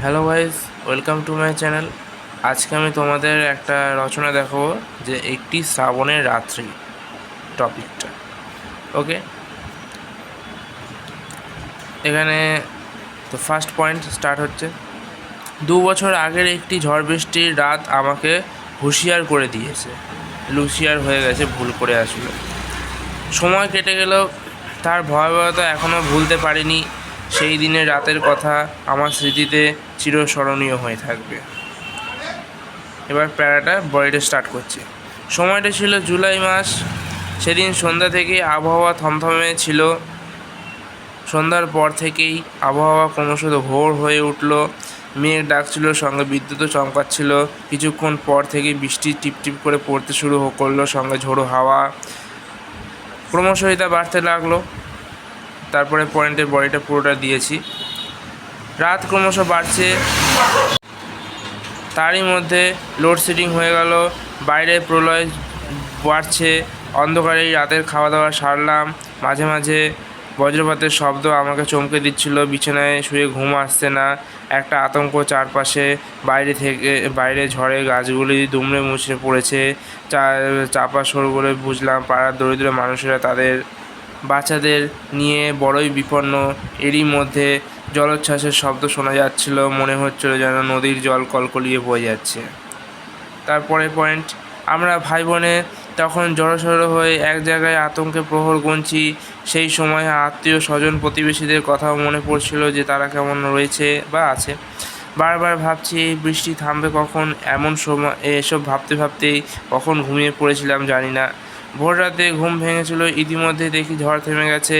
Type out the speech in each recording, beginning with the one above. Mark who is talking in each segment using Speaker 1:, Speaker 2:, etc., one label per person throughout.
Speaker 1: Hello guys, welcome to my channel. আজকে আমি তোমাদের একটা রচনা দেখাবো, যে একটি শ্রাবণের রাত্রি টপিকটা। ওকে, এখানে তো ফার্স্ট পয়েন্ট স্টার্ট হচ্ছে। 2 বছর আগের একটি ঝড় বৃষ্টির রাত আমাকে হুঁশিয়ার করে দিয়েছে। লুসিয়ার হয়ে গেছে, ভুল করে আসলো। সময় কেটে গেল, তার ভয়াবহতা এখনও ভুলতে পারিনি। সেই দিনের রাতের কথা আমার স্মৃতিতে চিরস্মরণীয় হয়ে থাকবে। এবার প্যারাটা বডিটা স্টার্ট করছে। সময়টা ছিল জুলাই মাস। সেদিন সন্ধ্যা থেকেই আবহাওয়া থমথমে ছিল। সন্ধ্যার পর থেকেই আবহাওয়া ক্রমশ ঘোর হয়ে উঠল। মেঘ ডাকছিল, সঙ্গে বিদ্যুৎও চমকাচ্ছিল। কিছুক্ষণ পর থেকেই বৃষ্টি টিপটিপ করে পড়তে শুরু করলো, সঙ্গে ঝোড়ো হাওয়া। ক্রমশই তা বাড়তে লাগলো। তারপরে পয়েন্টের বডিটা পুরোটা দিয়েছি। রাত ক্রমশ বাড়ছে, তারই মধ্যে লোডশেডিং হয়ে গেল। বাইরে প্রলয় বাড়ছে। অন্ধকারে রাতের খাওয়া দাওয়া সারলাম। মাঝে মাঝে বজ্রপাতের শব্দ আমাকে চমকে দিচ্ছিল। বিছানায় শুয়ে ঘুম আসছে না। একটা আতঙ্ক চারপাশে। বাইরে ঝড়ে গাছগুলি দুমড়ে মুচড়ে পড়েছে। চাপা সরগোলে বুঝলাম পাড়ার দরিদ্র মানুষেরা তাদের বাচ্চাদের নিয়ে বড়ই বিপন্ন। এরই মধ্যে জলোচ্ছ্বাসের শব্দ শোনা যাচ্ছিল। মনে হচ্ছিল যেন নদীর জল কলকলিয়ে বয়ে যাচ্ছে। তারপরে পয়েন্ট, আমরা ভাই বোনে তখন জড়সড় হয়ে এক জায়গায় আতঙ্কে প্রহর গুনছি। সেই সময় আত্মীয় স্বজন প্রতিবেশীদের কথাও মনে পড়ছিল, যে তারা কেমন রয়েছে বা আছে। বারবার ভাবছি এই বৃষ্টি থামবে কখন। এমন সময় এসব ভাবতে ভাবতেই কখন ঘুমিয়ে পড়েছিলাম জানি না। ভোর রাতে ঘুম ভেঙেছিল, ইতিমধ্যে দেখি ঝড় থেমে গেছে।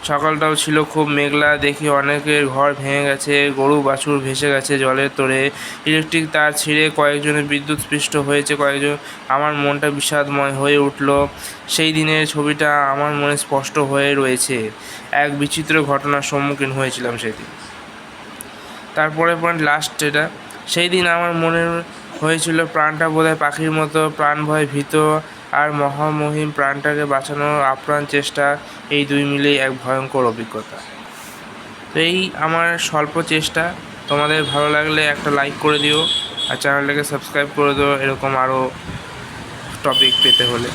Speaker 1: সকালটাও ছিল খুব মেঘলা। দেখি অনেকের ঘর ভেঙে গেছে, গরু বাছুর ভেসে গেছে জলের তোড়ে। ইলেকট্রিক তার ছিঁড়ে কয়েকজনের বিদ্যুৎ স্পৃষ্ট হয়েছে, কয়েকজন। আমার মনটা বিষাদময় হয়ে উঠল। সেই দিনের ছবিটা আমার মনে স্পষ্ট হয়ে রয়েছে। এক বিচিত্র ঘটনার সম্মুখীন হয়েছিলাম সেদিন। তারপরে পয়েন্ট লাস্ট এটা, সেই দিন আমার মনে হয়েছিল প্রাণটা বোধহয় পাখির মতো প্রাণ ভয়ে ভীত, আর মহামহিম প্রাণটাকে বাঁচানোর আপ্রাণ চেষ্টা। এই দুই মিলেই এক ভয়ঙ্কর অভিজ্ঞতা। তো এই আমার স্বল্প চেষ্টা। তোমাদের ভালো লাগলে একটা লাইক করে দিও, আর চ্যানেলটাকে সাবস্ক্রাইব করে দিও এরকম আরও টপিক পেতে হলে।